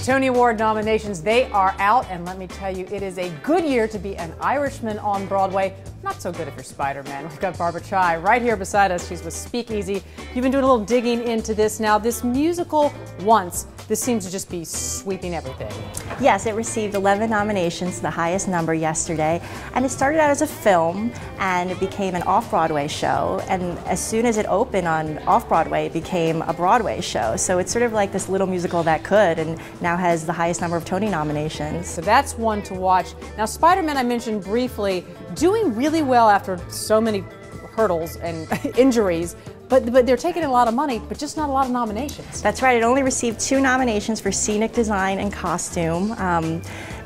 Tony Award nominations, they are out, and let me tell you, it is a good year to be an Irishman on Broadway. Not so good if you're Spider-Man. We've got Barbara Chai right here beside us. She's with Speakeasy. You've been doing a little digging into this now. This musical, Once, this seems to just be sweeping everything. Yes, it received 11 nominations, the highest number yesterday, and it started out as a film, and it became an off-Broadway show, and as soon as it opened on off-Broadway, it became a Broadway show. So it's sort of like this little musical that could, and now has the highest number of Tony nominations. So that's one to watch. Now, Spider-Man, I mentioned briefly, doing really well after so many hurdles and injuries, but they're taking a lot of money, but just not a lot of nominations. That's right. It only received 2 nominations for scenic design and costume.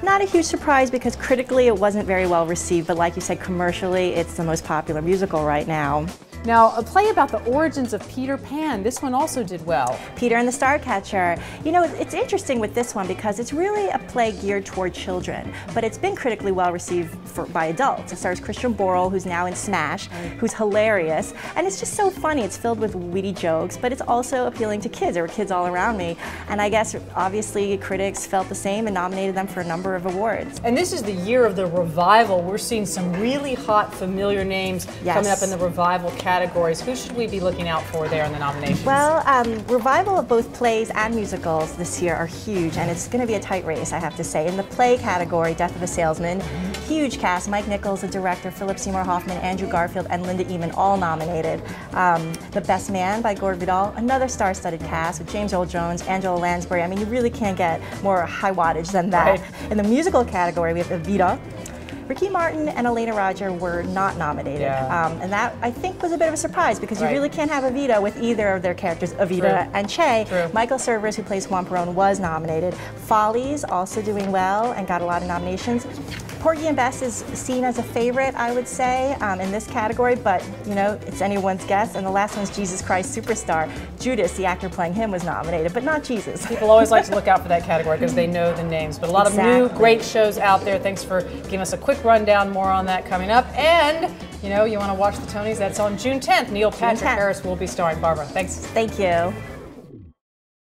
Not a huge surprise because critically it wasn't very well received, but like you said, commercially it's the most popular musical right now. Now, a play about the origins of Peter Pan. This one also did well. Peter and the Starcatcher. You know, it's interesting with this one because it's really a play geared toward children, but it's been critically well received by adults. It stars Christian Borle, who's now in Smash, who's hilarious, and it's just so funny. It's filled with witty jokes, but it's also appealing to kids. There were kids all around me, and I guess obviously critics felt the same and nominated them for a number of awards. And this is the year of the revival. We're seeing some really hot, familiar names coming up in the revival categories. Who should we be looking out for there in the nominations? Well, revival of both plays and musicals this year are huge, and it's going to be a tight race, I have to say. In the play category, Death of a Salesman, huge cast. Mike Nichols, the director, Philip Seymour Hoffman, Andrew Garfield, and Linda Eamon, all nominated. The Best Man by Gore Vidal, another star-studded cast with James Earl Jones, Angela Lansbury. I mean, you really can't get more high wattage than that. Right. In the musical category, we have Evita. Ricky Martin and Elena Roger were not nominated, and that I think was a bit of a surprise because you really can't have Evita with either of their characters, Evita and Che. Michael Cerveris, who plays Juan Perón, was nominated. Follies also doing well and got a lot of nominations. Porgy and Bess is seen as a favorite, I would say, in this category, but you know, it's anyone's guess. And the last one's Jesus Christ Superstar. Judas, the actor playing him, was nominated, but not Jesus. People always like to look out for that category because they know the names. But a lot of new, great shows out there. Thanks for giving us a quick rundown. More on that coming up. And, you know, you want to watch the Tonys? That's on June 10th. Neil Patrick Harris will be starring. Barbara, thanks. Thank you.